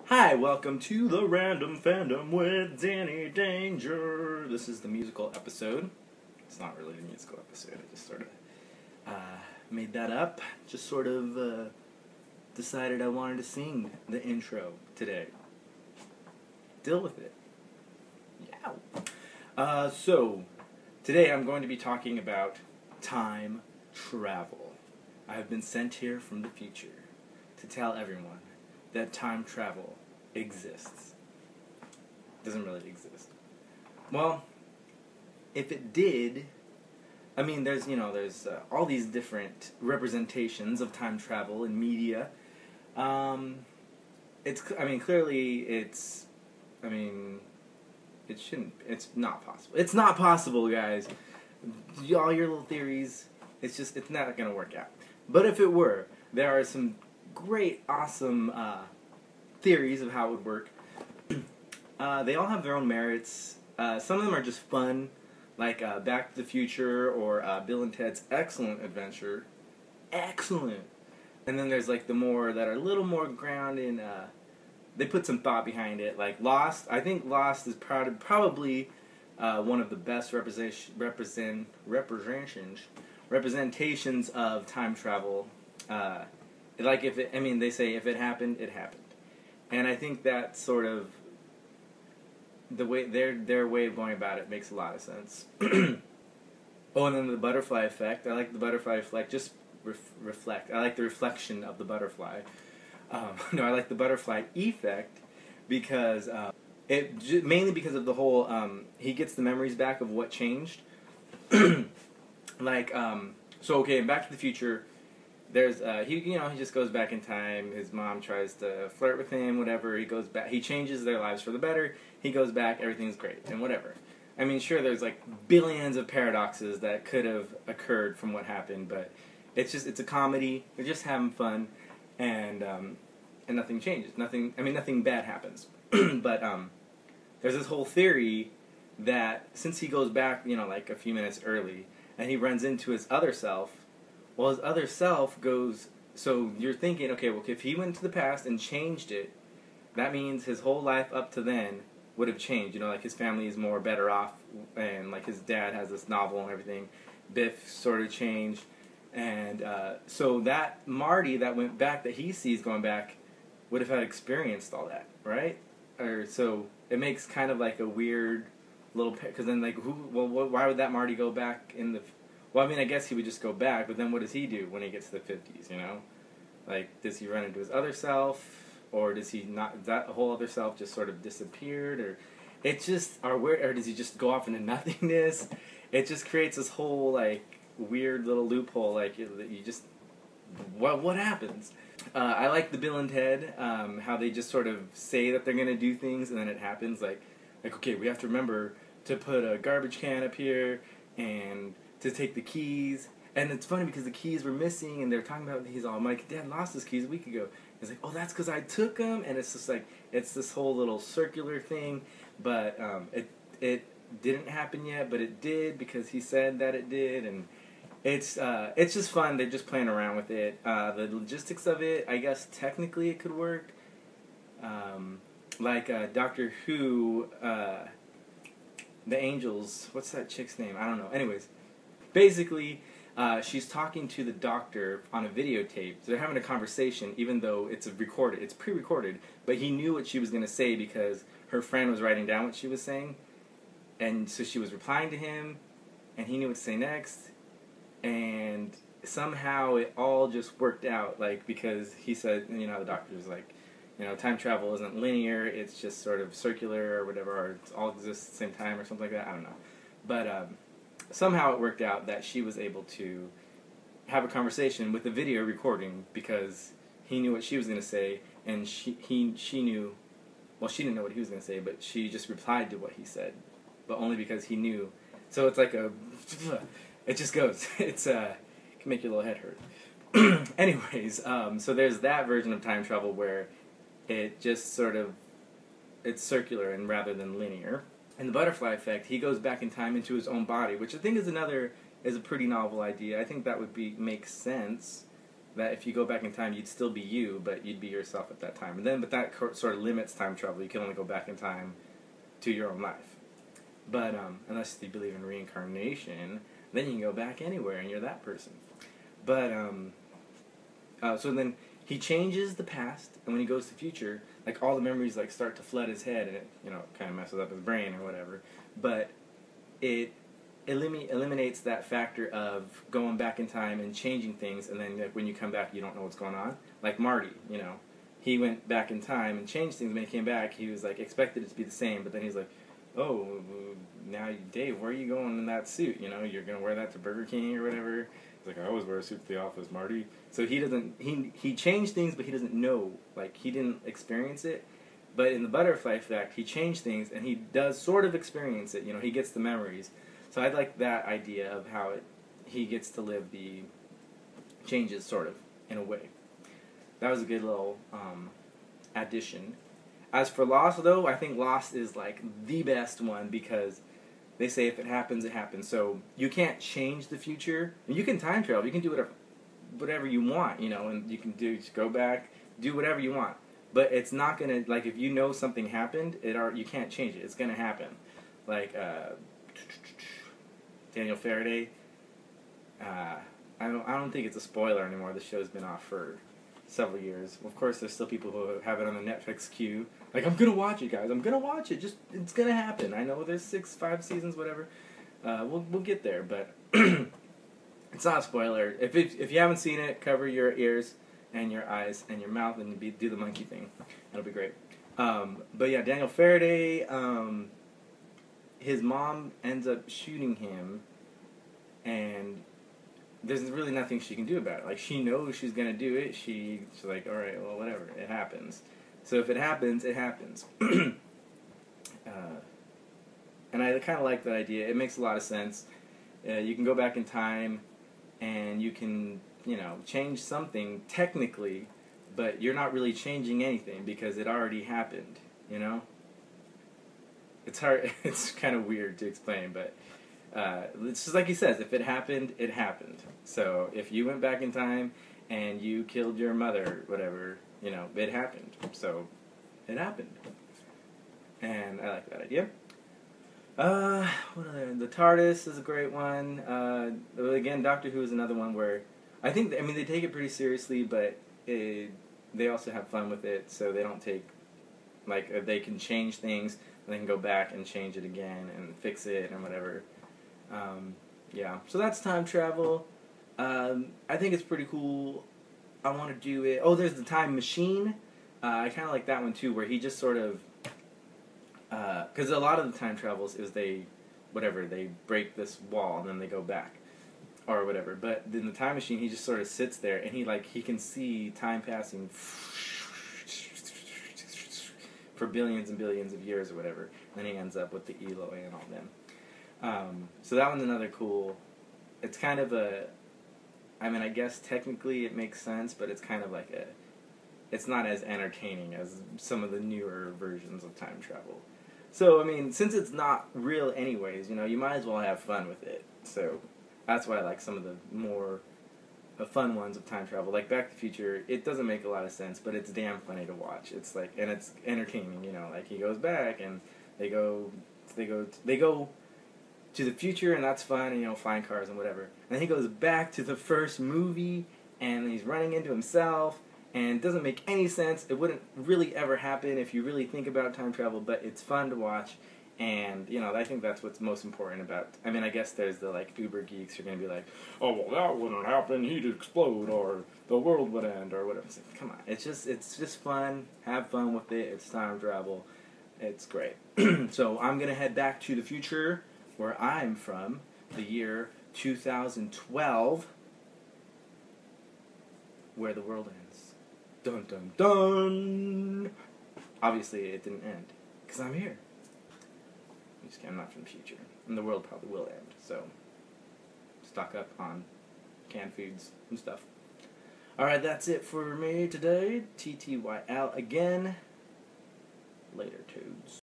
Hi, welcome to the Random Fandom with Danny Danger. This is the musical episode. It's not really a musical episode. I just sort of made that up. Just sort of decided I wanted to sing the intro today. Deal with it. Yeah. So, today I'm going to be talking about time travel. I have been sent here from the future to tell everyone that time travel exists. Doesn't really exist. Well, if it did, I mean, there's all these different representations of time travel in media. It shouldn't. It's not possible. It's not possible, guys. All your little theories. It's not gonna work out. But if it were, there are some great, awesome theories of how it would work. They all have their own merits. Some of them are just fun, like Back to the Future or Bill and Ted's Excellent Adventure. Excellent! And then there's like the more that are a little more grounded in, they put some thought behind it, like Lost. I think Lost is probably one of the best representations of time travel. Like they say if it happened, it happened, and I think that sort of the way their way of going about it makes a lot of sense. Oh, and then the butterfly effect. I like the butterfly effect. Just reflect. I like the reflection of the butterfly. No, I like the butterfly effect because mainly because of the whole. He gets the memories back of what changed. Okay, in Back to the Future, there's he just goes back in time. His mom tries to flirt with him, whatever. He goes back. He changes their lives for the better. He goes back. Everything's great and whatever. I mean, sure, there's like billions of paradoxes that could have occurred from what happened, but it's a comedy. They're just having fun, and nothing changes. Nothing bad happens. But there's this whole theory that since he goes back, like a few minutes early, and he runs into his other self. Well, his other self goes... So you're thinking, okay, well, if he went to the past and changed it, that means his whole life up to then would have changed. Like his family is more better off, and like his dad has this novel and everything. Biff sort of changed. And so that Marty that went back, that he sees going back, would have had experienced all that, right? So it makes kind of like a weird little... Because then, like, why would that Marty go back in the... Well, I mean, I guess he would just go back, but then what does he do when he gets to the 50s, Like, does he run into his other self, or does he not... That whole other self just sort of disappeared, or... Or does he just go off into nothingness? It just creates this whole, like, weird little loophole, like, you just... What happens? I like the Bill and Ted, how they just sort of say that they're going to do things, and then it happens, like, okay, we have to remember to put a garbage can up here, and to take the keys. And it's funny because the keys were missing, and they're talking about, he's all, my dad lost his keys a week ago. He's like, oh, that's because I took them, and it's just like, it's this whole little circular thing, but it didn't happen yet, but it did because he said that it did, and it's just fun. They're just playing around with it. The logistics of it, I guess technically it could work. Like Doctor Who, the Angels, what's that chick's name? I don't know. Anyways, basically, she's talking to the doctor on a videotape. So they're having a conversation, even though it's pre-recorded, but he knew what she was going to say because her friend was writing down what she was saying, and so she was replying to him, and he knew what to say next, and somehow it all just worked out, like, because he said, the doctor was like, time travel isn't linear, it's just sort of circular or whatever, or it all exists at the same time or something like that, I don't know. But somehow it worked out that she was able to have a conversation with the video recording because he knew what she was going to say, and she knew, well, she didn't know what he was going to say, but she just replied to what he said, but only because he knew. So it's like it just goes. It can make your little head hurt. Anyways, so there's that version of time travel where it just sort of, it's circular and rather than linear. And the butterfly effect, he goes back in time into his own body, which I think is a pretty novel idea. I think that would make sense that if you go back in time, you'd still be you, but you'd be yourself at that time. And then, but that sort of limits time travel. You can only go back in time to your own life. But unless you believe in reincarnation, then you can go back anywhere and you're that person. But so then he changes the past, and when he goes to the future, like all the memories like start to flood his head, and it kind of messes up his brain or whatever. But it eliminates that factor of going back in time and changing things, and then like, when you come back, you don't know what's going on. Like Marty, he went back in time and changed things. When he came back, he was like expected it to be the same, but then he's like, oh, now Dave, where are you going in that suit? You're gonna wear that to Burger King or whatever. He's like, I always wear a suit to the office, Marty. So he doesn't. He changed things, but he doesn't know. Like he didn't experience it. But in the butterfly effect, he changed things, and he does sort of experience it. He gets the memories. So I like that idea of how he gets to live the changes, sort of, in a way. That was a good little addition. As for Lost, though, I think Lost is like the best one because they say if it happens, it happens. So you can't change the future. You can time travel. You can do whatever you want, and you can just go back, do whatever you want. But it's not gonna, like, if you know something happened, you can't change it. It's gonna happen. Like Daniel Faraday. I don't think it's a spoiler anymore. The show's been off for several years. Of course, there's still people who have it on the Netflix queue. Like, I'm gonna watch it, guys. I'm gonna watch it. Just it's gonna happen. I know there's 5 seasons, whatever. We'll get there, but it's not a spoiler. If you haven't seen it, cover your ears and your eyes and your mouth and do the monkey thing. That'll be great. But yeah, Daniel Faraday. His mom ends up shooting him, and there's really nothing she can do about it. Like, she knows she's gonna do it. She's like, all right, well, whatever. It happens. So if it happens, it happens. And I kind of like that idea. It makes a lot of sense. You can go back in time, and you can, change something technically, but you're not really changing anything because it already happened. It's hard. It's kind of weird to explain, but it's just like he says. If it happened, it happened. So if you went back in time and you killed your mother, whatever, it happened. So it happened, and I like that idea. What other? The TARDIS is a great one. Again, Doctor Who is another one where I think they take it pretty seriously, but they also have fun with it. So they don't take they can change things. And they can go back and change it again and fix it and whatever. Yeah, so that's time travel. I think it's pretty cool. I want to do it. Oh, there's the time machine. I kind of like that one too, where he just sort of, because a lot of the time travels is they break this wall and then they go back, or whatever. But in the time machine, he just sort of sits there and he can see time passing for billions and billions of years or whatever. And then he ends up with the Eloi and all them. So that one's another cool. It's kind of I guess technically it makes sense, but it's kind of like it's not as entertaining as some of the newer versions of time travel. So, since it's not real anyways, you might as well have fun with it. So that's why I like some of the more fun ones of time travel, like Back to the Future. It doesn't make a lot of sense, but it's damn funny to watch. It's like, and it's entertaining, like he goes back and they go to the future, and that's fun, and flying cars and whatever. And then he goes back to the first movie, and he's running into himself, and it doesn't make any sense. It wouldn't really ever happen if you really think about time travel, but it's fun to watch. And, I think that's what's most important about... I guess there's the, uber geeks who are going to be like, oh, well, that wouldn't happen, he'd explode, or the world would end, or whatever. It's like, come on. It's just fun. Have fun with it. It's time travel. It's great. So I'm going to head back to the future, where I'm from, the year 2012, where the world ends. Dun, dun, dun! Obviously, it didn't end, because I'm here. I'm not from the future. And the world probably will end, so stock up on canned foods and stuff. Alright, that's it for me today. TTYL again. Later, Toads.